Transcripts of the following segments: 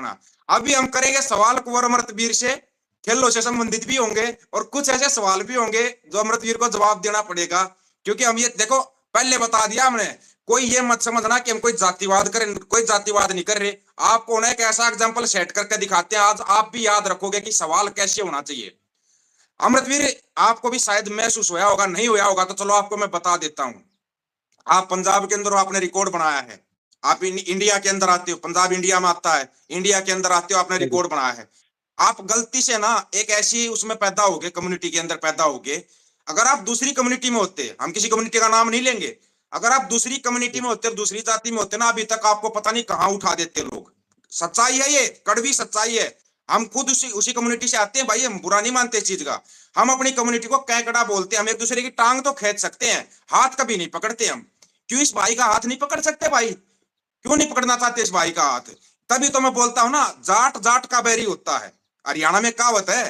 रखना। अभी हम करेंगे सवाल कुंवर अमृतवीर से, खेलों से संबंधित भी होंगे और कुछ ऐसे सवाल भी होंगे जो अमृतवीर को जवाब देना पड़ेगा। क्योंकि हम ये देखो पहले बता दिया हमने, कोई ये मत समझना कि हम कोई जातिवाद करें, कोई जातिवाद नहीं कर रहे। आपको ना एक ऐसा एग्जाम्पल सेट करके दिखाते हैं, आज आप भी याद रखोगे कि सवाल कैसे होना चाहिए। अमृतवीर, आपको भी शायद महसूस होया होगा, नहीं होया होगा तो चलो आपको मैं बता देता हूं। आप पंजाब के अंदर हो, आपने रिकॉर्ड बनाया है। आप इंडिया के अंदर आते हो, पंजाब इंडिया में आता है, इंडिया के अंदर आते हो, आपने रिकॉर्ड बनाया है। आप गलती से ना एक ऐसी उसमें पैदा हो गए, कम्युनिटी के अंदर पैदा हो गए। अगर आप दूसरी कम्युनिटी में होते, हम किसी कम्युनिटी का नाम नहीं लेंगे, अगर आप दूसरी कम्युनिटी में होते, दूसरी जाति में होते ना, अभी तक आपको पता नहीं कहां उठा देते लोग। सच्चाई है, ये कड़वी सच्चाई है। हम खुद उसी कम्युनिटी से आते हैं भाई, हम बुरा नहीं मानते इस चीज का। हम अपनी कम्युनिटी को कैकड़ा बोलते हैं। हम एक दूसरे की टांग तो खींच सकते हैं, हाथ कभी नहीं पकड़ते हम। क्यों इस भाई का हाथ नहीं पकड़ सकते भाई? क्यों नहीं पकड़ना चाहते इस भाई का हाथ? तभी तो मैं बोलता हूं ना, जाट जाट का बैरी होता है। हरियाणा में कहावत है,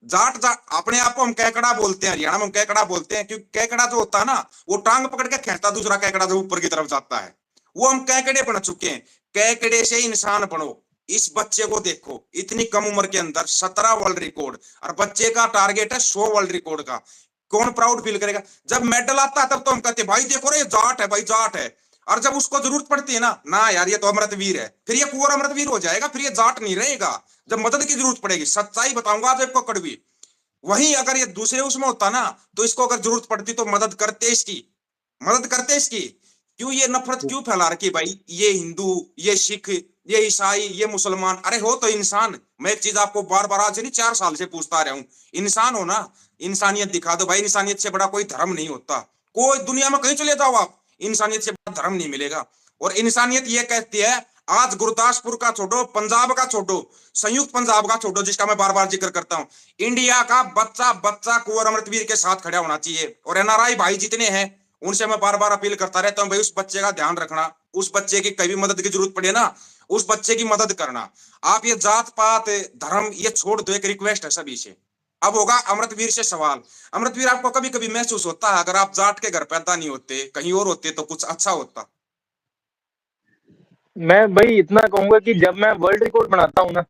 जाट जाट, अपने आप को हम कैकड़ा बोलते हैं, हरियाणा में हम कैकड़ा बोलते हैं, क्योंकि कैकड़ा जो होता है ना, वो टांग पकड़ के खींचता दूसरा कैकड़ा जो ऊपर की तरफ जाता है। वो हम कैकड़े बन चुके हैं। कैकड़े से इंसान बनो। इस बच्चे को देखो, इतनी कम उम्र के अंदर 17 वर्ल्ड रिकॉर्ड, और बच्चे का टारगेट है 100 वर्ल्ड रिकॉर्ड का। कौन प्राउड फील करेगा? जब मेडल आता है तब तो हम कहते हैं भाई देखो रे, ये जाट है भाई, जाट है। और जब उसको जरूरत पड़ती है ना यार ये तो अमृतवीर है, फिर ये कुंवर अमृतवीर हो जाएगा, फिर ये जाट नहीं रहेगा। जब मदद की जरूरत पड़ेगी, सच्चाई बताऊंगा आज आपको कड़वी। वहीं अगर ये दूसरे उसमें होता ना, तो इसको अगर जरूरत पड़ती तो मदद करते इसकी, मदद करते इसकी। क्यों ये नफरत क्यों फैला रखी भाई? ये हिंदू, ये सिख, ये ईसाई, ये मुसलमान, अरे हो तो इंसान। मैं एक चीज आपको बार बार आज नहीं 4 साल से पूछता रहा हूं, इंसान हो ना, इंसानियत दिखा दो भाई। इंसानियत से बड़ा कोई धर्म नहीं होता। कोई दुनिया में कहीं चले जाओ आप, इंसानियत से बड़ा धर्म नहीं मिलेगा। और इंसानियत ये कहती है, आज गुरदासपुर का छोड़ो, पंजाब का छोड़ो, संयुक्त पंजाब का छोड़ो, जिसका मैं बार बार जिक्र करता हूं, इंडिया का बच्चा बच्चा कुंवर अमृतवीर के साथ खड़ा होना चाहिए। और एनआरआई भाई जितने हैं, उनसे मैं बार बार अपील करता रहता हूं भाई, उस बच्चे का ध्यान रखना। उस बच्चे की कभी मदद की जरूरत पड़े ना, उस बच्चे की मदद करना। आप ये जात पात धर्म ये छोड़ दो, एक रिक्वेस्ट है सभी से। अब होगा अमृतवीर से सवाल। अमृतवीर, आपको कभी कभी महसूस होता है अगर आप जाट के घर पैदा नहीं होते, कहीं और होते तो कुछ अच्छा होता? मैं भाई इतना कहूंगा कि जब मैं वर्ल्ड रिकॉर्ड बनाता हूँ ना,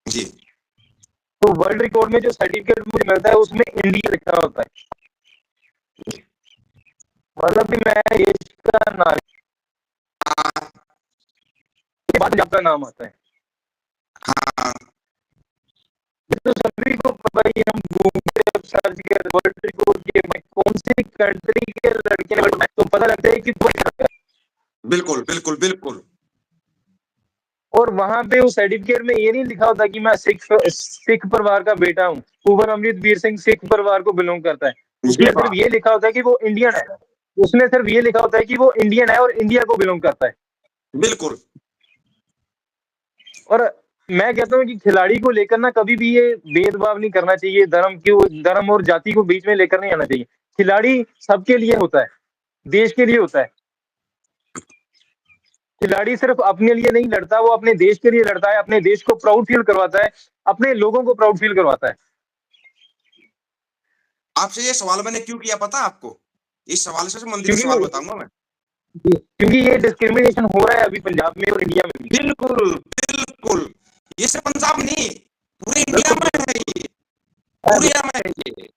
जी। तो वर्ल्ड रिकॉर्ड में जो सर्टिफिकेट मुझे मिलता है उसमें इंडिया लिखा होता है। मतलब कि मैं देश का नागरिक के बाद पंजाब का नाम आता है। हाँ तो सभी को पता ही, हम गूगल पे सर्च कर वर्ल्ड रिकॉर्ड के कौन सी कंट्री के लड़के, तो पता लगता है कि बिल्कुल बिल्कुल बिल्कुल। और वहां पे उस सर्टिफिकेट में ये नहीं लिखा होता कि मैं सिख परिवार का बेटा हूँ। कुंवर अमृतवीर सिंह सिख परिवार को बिलोंग करता है। उसमें सिर्फ ये लिखा होता है कि वो इंडियन है। उसमें सिर्फ ये लिखा होता है कि वो इंडियन है और इंडिया को बिलोंग करता है। बिल्कुल। और मैं कहता हूँ कि खिलाड़ी को लेकर ना कभी भी ये भेदभाव नहीं करना चाहिए, धर्म और जाति को बीच में लेकर नहीं आना चाहिए। खिलाड़ी सबके लिए होता है, देश के लिए होता है। खिलाड़ी सिर्फ अपने लिए नहीं लड़ता, वो अपने देश के लिए लड़ता है, अपने देश को प्राउड फील करवाता है, अपने लोगों को प्राउड फील करवाता है। आपसे ये सवाल मैंने क्यों किया पता आपको? इस सवाल से संबंधित सवाल बताऊंगा मैं। क्योंकि ये डिस्क्रिमिनेशन हो रहा है अभी पंजाब में और इंडिया में। बिल्कुल बिल्कुल। ये सिर्फ पंजाब नहीं, पूरे इंडिया में है ये, पूरे इंडिया में है ये।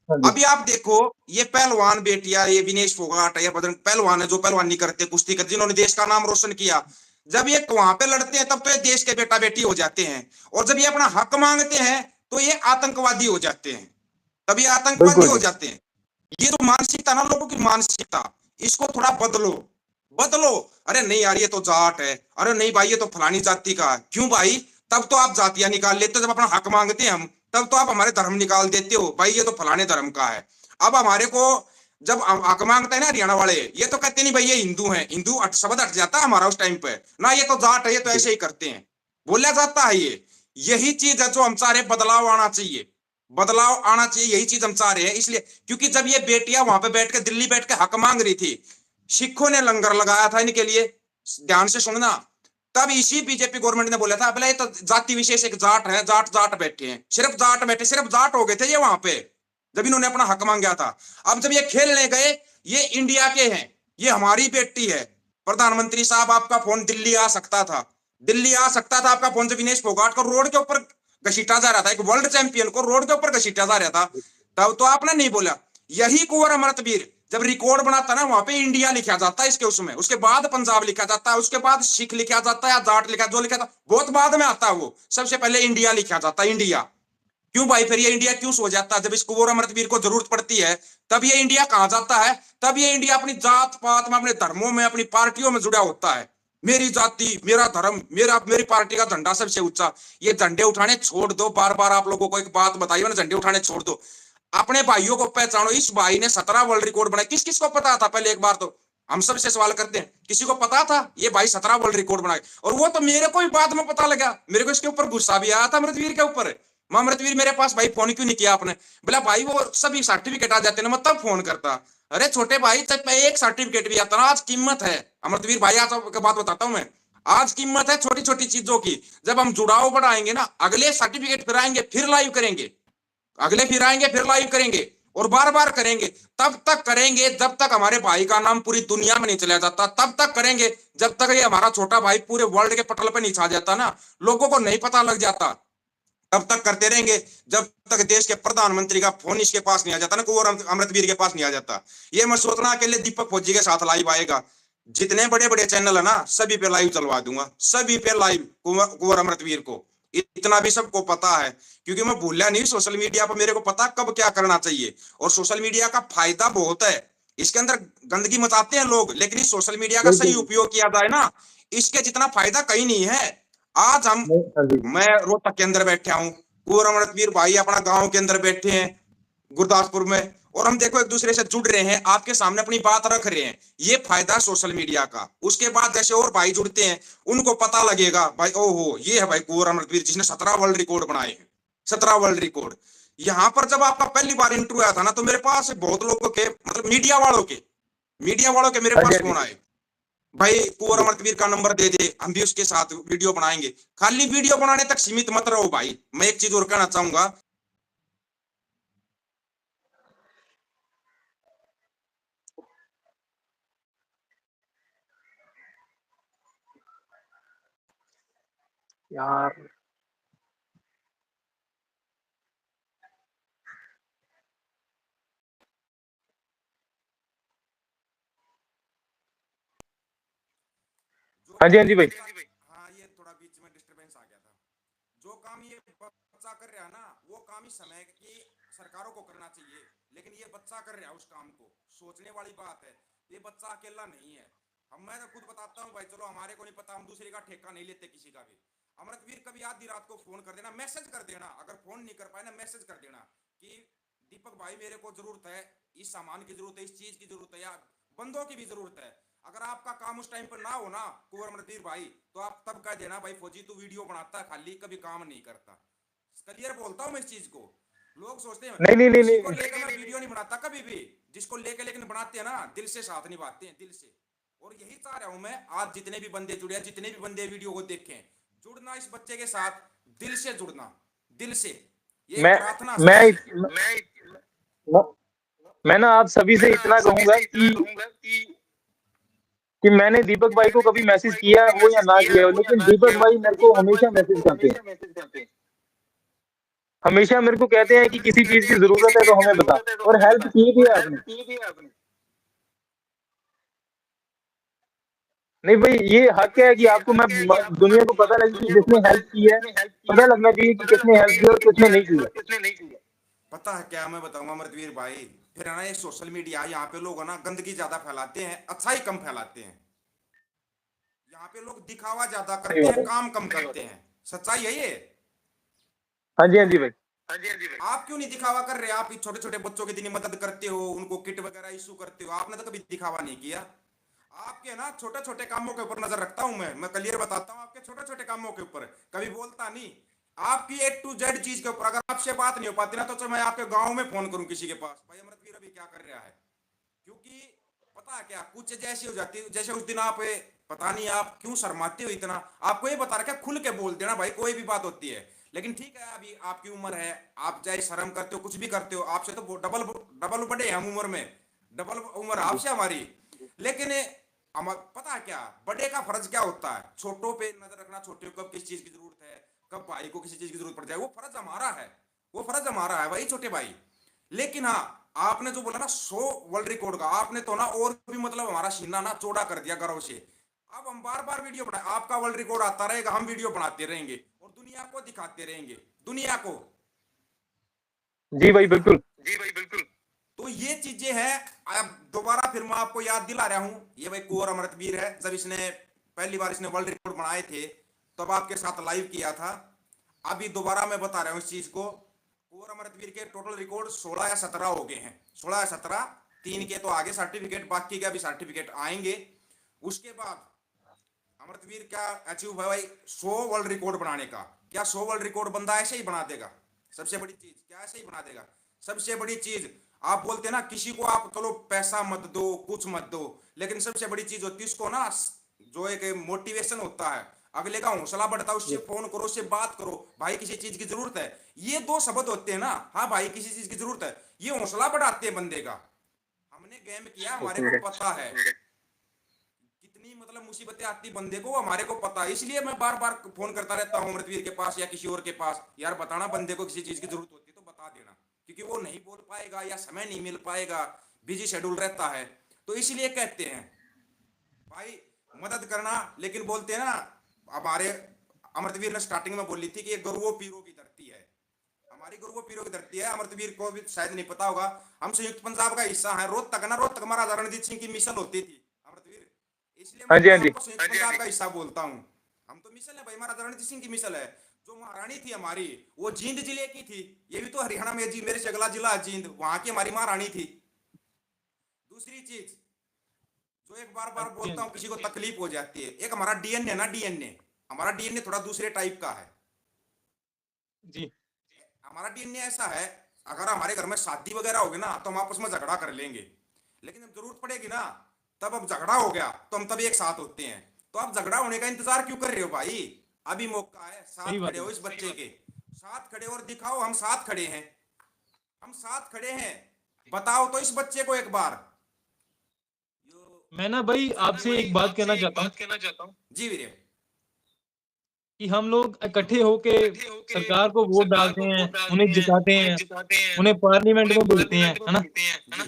अभी आप देखो, ये पहलवान बेटियां, ये विनेश फोगाट या बजरंग पहलवान है जो पहलवानी करते, कुश्ती करते, जिन्होंने देश का नाम रोशन किया, जब ये वहां पे लड़ते हैं तब तो ये देश के बेटा बेटी हो जाते हैं। और जब ये अपना हक मांगते हैं तो ये आतंकवादी हो जाते हैं, तब ये आतंकवादी हो जाते हैं। ये जो मानसिकता ना लोगों की मानसिकता, इसको थोड़ा बदलो, बदलो। अरे नहीं यार ये तो जाट है, अरे नहीं भाई ये तो फलानी जाति का है। क्यों भाई? तब तो आप जातियां निकाल लेते हो, जब अपना हक मांगते हैं हम, तब तो आप हमारे धर्म निकाल देते हो, भाई ये तो फलाने धर्म का है। अब हमारे को जब हक मांगता है ना हरियाणा वाले, ये तो कहते नहीं भाई ये हिंदू है, हिंदू शब्द हट जाता है हमारा उस टाइम पे ना, ये तो जाट है, ये तो ऐसे ही करते हैं, बोला जाता है। ये यही चीज है जो हम चाह रहे, बदलाव आना चाहिए, बदलाव आना चाहिए, यही चीज हम चाह रहे हैं। इसलिए क्योंकि जब ये बेटियां वहां पे बैठ के, दिल्ली बैठ के हक मांग रही थी, सिखों ने लंगर लगाया था इनके लिए, ध्यान से सुनना। तब इसी बीजेपी गवर्नमेंट ने बोला था बोला ये तो जाति विशेष एक जाट है, जाट जाट बैठे हैं, सिर्फ जाट बैठे, सिर्फ जाट हो गए थे ये वहां पे जब इन्होंने अपना हक मांगा था। अब जब ये खेलने गए, ये इंडिया के हैं, ये हमारी बेटी है, प्रधानमंत्री साहब आपका फोन दिल्ली आ सकता था, दिल्ली आ सकता था आपका फोन से विनेश फोगाट को रोड के ऊपर घसीटा जा रहा था, एक वर्ल्ड चैंपियन को रोड के ऊपर घसीटा जा रहा था, तब तो आपने नहीं बोला। यही कुंवर अमृतवीर जब रिकॉर्ड बनाता ना, वहां पे इंडिया लिखा जाता है इसके उसमें, उसके बाद पंजाब लिखा जाता है, उसके बाद सिख लिखा जाता है या जाट लिखा, जो लिखा था बहुत बाद में आता है, वो सबसे पहले इंडिया लिखा जाता है, इंडिया। क्यों भाई, फिर ये इंडिया क्यों सो जाता है? जब इस कुंवर अमृतवीर को जरूरत पड़ती है तब ये इंडिया कहां जाता है? तब ये इंडिया अपनी जात पात में, अपने धर्मों में, अपनी पार्टियों में जुड़ा होता है। मेरी जाति, मेरा धर्म, मेरी पार्टी का झंडा सबसे ऊंचा। ये झंडे उठाने छोड़ दो, बार बार आप लोगों को एक बात बताइए ना, झंडे उठाने छोड़ दो, अपने भाइयों को पहचानो। इस भाई ने 17 वर्ल्ड रिकॉर्ड बनाए, किस किस को पता था पहले? एक बार तो हम सबसे सवाल करते हैं, किसी को पता था ये भाई 17 वर्ल्ड रिकॉर्ड बनाए? और वो तो मेरे को भी बाद में पता लगा, मेरे को इसके ऊपर गुस्सा भी आया था अमृतवीर के ऊपर। अमृतवीर मेरे पास भाई फोन क्यों नहीं किया आपने? बोला भाई वो सभी सर्टिफिकेट आ जाते ना, मैं तब फोन करता। अरे छोटे भाई, तब एक सर्टिफिकेट भी आता ना, आज कीमत है अमृतवीर भाई। आज आपको बात बताता हूं मैं, आज कीमत है छोटी छोटी चीजों की। जब हम जुड़ाव बढ़ाएंगे ना, अगले सर्टिफिकेट फिर आएंगे, फिर लाइव करेंगे, अगले फिर आएंगे, फिर लाइव करेंगे, और बार बार करेंगे। तब तक करेंगे जब तक हमारे भाई का नाम पूरी दुनिया में नहीं चला जाता, तब तक करेंगे जब तक ये हमारा छोटा भाई पूरे वर्ल्ड के पटल पे नहीं छा जाता ना, लोगों को नहीं पता लग जाता, तब तक करते रहेंगे जब तक देश के प्रधानमंत्री का फोन इसके पास नहीं आ जाता ना, कुंवर अमृतवीर के पास नहीं आ जाता। ये मैं सोचना अकेले दीपक फौजी के साथ लाइव आएगा, जितने बड़े बड़े चैनल है ना सभी पे लाइव चलवा दूंगा, सभी पे लाइव कुंवर अमृतवीर को। इतना भी सबको पता है, क्योंकि मैं भूला नहीं सोशल मीडिया पर, मेरे को पता कब क्या करना चाहिए। और सोशल मीडिया का फायदा बहुत है, इसके अंदर गंदगी मचाते हैं लोग, लेकिन इस सोशल मीडिया का सही उपयोग किया जाए ना, इसके जितना फायदा कहीं नहीं है। आज हम, मैं रोहतक के अंदर बैठा हूँ, कुंवर अमृतवीर भाई अपना गांव के अंदर बैठे हैं गुरदासपुर में, और हम देखो एक दूसरे से जुड़ रहे हैं, आपके सामने अपनी बात रख रहे हैं। ये फायदा सोशल मीडिया का। उसके बाद जैसे और भाई जुड़ते हैं, उनको पता लगेगा भाई, ओहो ये है भाई कुंवर अमृतवीर जिसने 17 वर्ल्ड रिकॉर्ड बनाए हैं, 17 वर्ल्ड रिकॉर्ड। यहाँ पर जब आपका पहली बार इंटरव्यू आया था ना, तो मेरे पास बहुत लोगों के, मतलब मीडिया वालों के मेरे पास फोन आए, भाई कुंवर अमृतवीर का नंबर दे दे, हम भी उसके साथ वीडियो बनाएंगे। खाली वीडियो बनाने तक सीमित मत रहो भाई। मैं एक चीज और कहना चाहूंगा, यार हाँ जी, हाँ जी भाई। हाँ ये थोड़ा बीच में डिस्टरबेंस आ गया था। जो काम ये बच्चा कर रहा है ना, वो काम इस समय की सरकारों को करना चाहिए, लेकिन ये बच्चा कर रहा है उस काम को, सोचने वाली बात है। ये बच्चा अकेला नहीं है। हम, मैं तो खुद बताता हूँ भाई, चलो हमारे को नहीं पता, हम दूसरे का ठेका नहीं लेते किसी का भी। अमृतवीर कभी आधी रात को फोन कर देना, मैसेज कर देना, अगर फोन नहीं कर पाए ना मैसेज कर देना कि दीपक भाई मेरे को जरूरत है, इस सामान की जरूरत है, इस चीज की जरूरत है, या बंदों की भी जरूरत है। अगर आपका काम उस टाइम पर ना हो ना कुंवर अमृतवीर भाई, तो आप तब कह देना भाई फौजी तू वीडियो बनाता है खाली, कभी काम नहीं करता। क्लियर बोलता हूं मैं इस चीज को। लोग सोचते हैं नहीं नहीं नहीं किसी को नहीं लेकर मैं वीडियो नहीं बनाता कभी भी, जिसको लेके लेकिन बनाते हैं ना, दिल से साथ निभाते हैं, दिल से। और यही चाह रहा हूं मैं, आज जितने भी बंदे जुड़े हैं, जितने भी बंदे वीडियो को देखें, जुड़ना इस बच्चे के साथ, दिल से जुड़ना, दिल से। ये मैं प्रार्थना मैं सबसे। मैं ना आप सभी से इतना कहूंगा कि मैंने दीपक भाई को कभी मैसेज किया हो या ना किया हो, लेकिन दीपक भाई मेरे को हमेशा मैसेज करते हैं, हमेशा मेरे को कहते हैं कि किसी चीज की जरूरत है तो हमें बता, और हेल्प की भी है आपने। नहीं भाई, ये हक है कि आपको, मैं दुनिया को पता लगे कि जिसने हेल्प की है, पता लगना चाहिए कि किसने हेल्प की और किसने नहीं की है। पता है क्या मैं बताऊंगा अमृतवीर भाई, फिर है ना ये सोशल मीडिया, यहाँ पे लोग है ना गंदगी ज्यादा फैलाते हैं, अच्छाई कम फैलाते हैं। यहाँ पे लोग दिखावा ज्यादा सही करते बात हैं, है। काम कम करते हैं। सच्चाई है ये। हाँ जी, हाँ जी भाई। आप क्यों नहीं दिखावा कर रहे? आप छोटे छोटे बच्चों की इतनी मदद करते हो, उनको किट वगैरह इशू करते हो, आपने तो कभी दिखावा नहीं किया। आपके ना छोटे छोटे कामों के ऊपर नजर रखता हूं मैं क्लियर बताता हूं, आपके छोटे छोटे कामों के ऊपर कभी बोलता नहीं। आपकी A to Z चीज के ऊपर अगर आपसे बात नहीं हो पाती ना, तो मैं आपके गांव में फोन करूं किसी के पास, भाई अमृतवीर अभी क्या कर रहा है। क्योंकि पता है क्या, कुछ जैसी हो जाती है, जैसे उस दिन आप, पता नहीं आप क्यों शर्माते हो इतना, आपको ये बता रखा खुल के बोल देना भाई, कोई भी बात होती है। लेकिन ठीक है, अभी आपकी उम्र है, आप चाहे शर्म करते हो कुछ भी करते हो, आपसे तो डबल डबल बड़े हम उम्र में, डबल उम्र आपसे हमारी। लेकिन पता है क्या, बड़े का फर्ज क्या होता है, छोटों पे नजर रखना, छोटे को कब किस चीज की जरूरत है, कब भाई को किसी चीज की जरूरत पड़ जाए, वो फर्ज हमारा है, वो फर्ज हमारा है भाई छोटे भाई। लेकिन हाँ, आपने जो बोला ना 100 वर्ल्ड रिकॉर्ड का, आपने तो ना और भी मतलब हमारा सीना ना चौड़ा कर दिया गर्व से। अब हम बार बार वीडियो बनाए, आपका वर्ल्ड रिकॉर्ड आता रहेगा, हम वीडियो बनाते रहेंगे और दुनिया को दिखाते रहेंगे, दुनिया को। जी भाई बिल्कुल। जी भाई बिल्कुल। तो ये चीजें हैं। अब दोबारा फिर मैं आपको याद दिला रहा हूं, ये भाई कुंवर अमृतवीर है, जब इसने पहली बार इसने वर्ल्ड रिकॉर्ड बनाए थे तब आपके साथ लाइव किया था। अभी दोबारा मैं बता रहा हूं इस चीज को। कुंवर अमृतवीर के टोटल रिकॉर्ड 16 या 17 हो गए हैं, 16 या 17, 3 के तो आगे सर्टिफिकेट, बाकी के अभी सर्टिफिकेट आएंगे। उसके बाद अमृतवीर क्या अचीव है भाई, 100 वर्ल्ड रिकॉर्ड बनाने का। क्या 100 वर्ल्ड रिकॉर्ड बंदा ऐसे ही बना देगा? सबसे बड़ी चीज क्या ऐसे ही बना देगा? सबसे बड़ी चीज, आप बोलते हैं ना किसी को आप चलो पैसा मत दो, कुछ मत दो, लेकिन सबसे बड़ी चीज होती है उसको ना, जो एक मोटिवेशन होता है, अगले का हौसला बढ़ता है, उससे फोन करो, उससे बात करो, भाई किसी चीज की जरूरत है। ये 2 शब्द होते हैं ना, हाँ भाई किसी चीज की जरूरत है, ये हौसला बढ़ाते हैं बंदे का। हमने गेम किया, हमारे को पता है कितनी मतलब मुसीबतें आती बंदे को, हमारे को पता है। इसलिए मैं बार बार फोन करता रहता हूँ अमृतवीर के पास या किसी और के पास, यार बताना बंदे को किसी चीज की जरूरत होती है तो बता देना, क्योंकि वो नहीं बोल पाएगा या समय नहीं मिल पाएगा, बिजी शेड्यूल रहता है। तो इसलिए कहते हैं भाई मदद करना। लेकिन बोलते हैं ना, हमारे अमृतवीर ने स्टार्टिंग में बोली थी कि ये गुरुओं पीरों की धरती है, हमारी गुरुओं पीरों की धरती है। अमृतवीर को भी शायद नहीं पता होगा, हम संयुक्त पंजाब का हिस्सा है। रोहतक ना, रोहतक महाराजा रणजीत सिंह की मिसल होती थी अमृतवीर, इसलिए मैं हाँ जी, हाँ अपने जी। आप को संयुक्त पंजाब का हिस्सा बोलता हूँ। हम तो मिसल है भाई, महाराजा रणजीत सिंह की मिसल है। जो महारानी थी हमारी, वो जींद जिले की थी, ये भी तो हरियाणा में जी, मेरे से अगला जिला है जींद, वहां की हमारी महारानी थी। दूसरी चीज जो एक बार हाँ बार जी, हाँ बोलता जी। हूँ, किसी को तकलीफ हो जाती है, एक हमारा डीएनए ना, डीएनए, हमारा डीएनए थोड़ा दूसरे टाइप का है। जी। हमारा डीएनए ऐसा है, अगर हमारे घर में शादी वगैरह होगी ना तो हम आपस में झगड़ा कर लेंगे, लेकिन जब जरूरत पड़ेगी ना, तब अब झगड़ा हो गया तो हम तभी एक साथ होते हैं। तो आप झगड़ा होने का इंतजार क्यों कर रहे हो भाई? अभी मौका है, सही साथ बात खड़े है हो भाई। इस बच्चे के, साथ खड़े हो और दिखाओ हम साथ खड़े हैं, हम साथ खड़े हैं। बताओ तो इस बच्चे को एक बार। मैं ना भाई मैं ना आपसे भाई एक बात आपसे कहना एक चाहता हूँ बात कहना चाहता हूँ। जी वीरे। कि हम लोग इकट्ठे होके इकट्ठे होके सरकार को वोट सरकार डालते को हैं, वोट डालते उन्हें हैं, जिताते उन्हें हैं, जिताते हैं, उन्हें पार्लियामेंट उन्हें में भेजते हैं, पार्लियामेंट है में ना? भेजते हैं, है ना?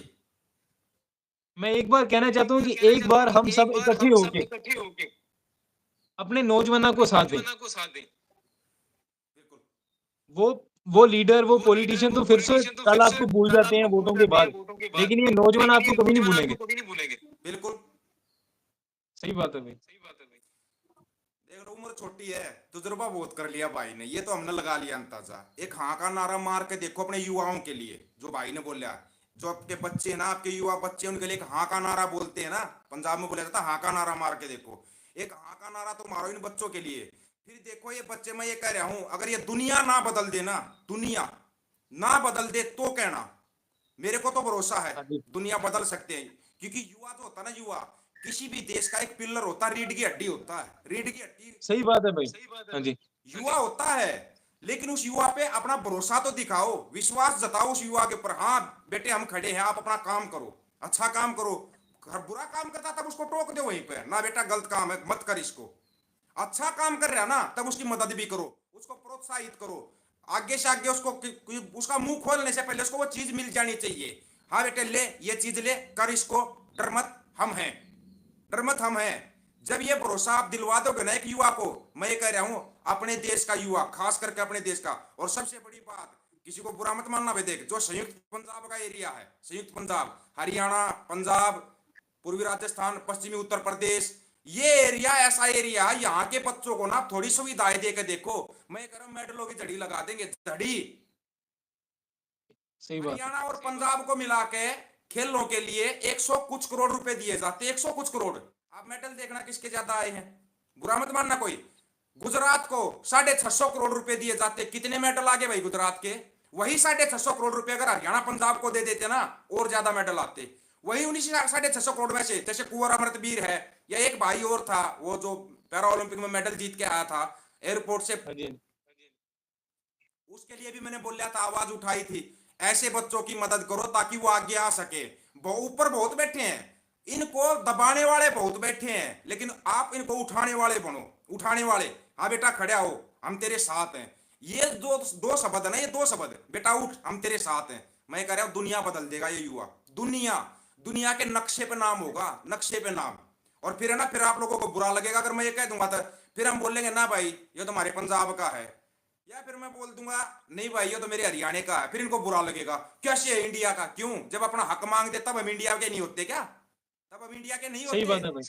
मैं एक बार कहना मैं चाहता एक हूँ बार कि कहना एक चाहता हूँ बार कि हम सब एक बार इकट्ठे हम सब होके इकट्ठे होके अपने नौजवानों को अपने साथ दें। नौजवानों को साथ दें। बिल्कुल। वो वो लीडर, वो वो लीडर, पॉलिटिशियन वो तो फिर से पॉलिटिशियन तो फिर कल से आपको भूल कल जाते हैं आपको भूल वोटों के जाते हैं बाद, वोटों के बाद, लेकिन ये नौजवान लेकिन आपको ये कभी नहीं नौजवान भूलेंगे। आपको कभी नहीं भूलेंगे। बिल्कुल सही बात है भाई। सही बात है भाई। देख लो, उम्र छोटी है, तजुर्बा बहुत कर लिया भाई ने, ये तो हमने लगा लिया अंदाजा। एक हाँ का नारा मार के देखो अपने युवाओं के लिए, जो भाई ने बोला, जो आपके बच्चे हैं ना, आपके युवा बच्चे, उनके लिए एक हाँ का नारा बोलते हैं ना, पंजाब में बोला जाता है हाँ का नारा मार के देखो। एक हाँ का नारा तो मारो इन बच्चों के लिए। फिर देखो ये बच्चे, मैं ये कह रहा हूं, अगर ये दुनिया ना बदल दे ना, दुनिया ना बदल दे तो कहना, मेरे को तो भरोसा है हाँ जी। दुनिया बदल सकते हैं। क्योंकि युवा जो होता है ना, युवा किसी भी देश का एक पिलर होता है, रीढ़ की हड्डी होता है, रीढ़ की हड्डी। सही बात है भाई। सही बात है हाँ जी। भाई। युवा होता है, लेकिन उस युवा पे अपना भरोसा तो दिखाओ, विश्वास जताओ उस युवा के ऊपर, हाँ बेटे हम खड़े हैं, आप अपना काम करो, अच्छा काम करो। अगर बुरा काम करता तब उसको टोक दो वहीं पे, ना बेटा गलत काम है मत कर इसको। अच्छा काम कर रहा ना, तब उसकी मदद भी करो, उसको प्रोत्साहित करो। आगे से आगे उसको उसका मुंह खोलने से पहले उसको वो चीज मिल जानी चाहिए। हाँ बेटे ले ये चीज ले कर इसको, डर मत हम हैं, डर मत हम हैं। जब ये भरोसा आप दिलवा दोगे ना एक युवा को, मैं ये कह रहा हूं अपने देश का युवा, खास करके अपने देश का। और सबसे बड़ी बात, किसी को बुरा मत मानना भाई, देख जो संयुक्त पंजाब का एरिया है, संयुक्त पंजाब, हरियाणा, पंजाब, पूर्वी राजस्थान, पश्चिमी उत्तर प्रदेश, ये एरिया ऐसा एरिया है, यहाँ के बच्चों को ना थोड़ी सुविधाएं दे के देखो, मैं कह रहा हूं मेडलों की झड़ी लगा देंगे, झड़ी। सही बात है। हरियाणा और पंजाब को मिला के खेलों के लिए 100 कुछ करोड़ रुपए दिए जाते, 100 कुछ करोड़। आप मेडल देखना किसके ज्यादा आए हैं, बुरा मत मानना कोई। गुजरात को 650 करोड़ रुपए दिए जाते, कितने मेडल आगे भाई गुजरात के? वही 650 करोड़ रुपए अगर हरियाणा पंजाब को दे देते ना, और ज्यादा मेडल आते। वही 650 करोड़ में से, जैसे कुंवर अमृतवीर है, या एक भाई और था वो जो पैरा ओलंपिक में मेडल जीत के आया था एयरपोर्ट से, हाँ जी, हाँ जी। उसके लिए भी मैंने बोला था, आवाज उठाई थी। ऐसे बच्चों की मदद करो ताकि वो आगे आ सके। ऊपर बहुत बैठे हैं, इनको दबाने वाले बहुत बैठे हैं, लेकिन आप इनको उठाने वाले बनो, उठाने वाले। हाँ बेटा खड़ा हो, हम तेरे साथ हैं। ये दो शब्द है ना, ये दो शब्द, बेटा उठ हम तेरे साथ हैं। मैं कह रहा हूं दुनिया बदल देगा ये युवा। दुनिया दुनिया के नक्शे पे नाम होगा, नक्शे पे नाम। और फिर है ना, फिर आप लोगों को बुरा लगेगा अगर मैं ये कह दूंगा, तो फिर हम बोलेंगे ना भाई ये तो हमारे पंजाब का है, या फिर मैं बोल दूंगा नहीं भाई ये तो मेरे हरियाणा का है, फिर इनको बुरा लगेगा। कैसे है इंडिया का? क्यों? जब अपना हक मांगते तब हम इंडिया के नहीं होते क्या? तब हम इंडिया के नहीं सही होते? बात है भाई।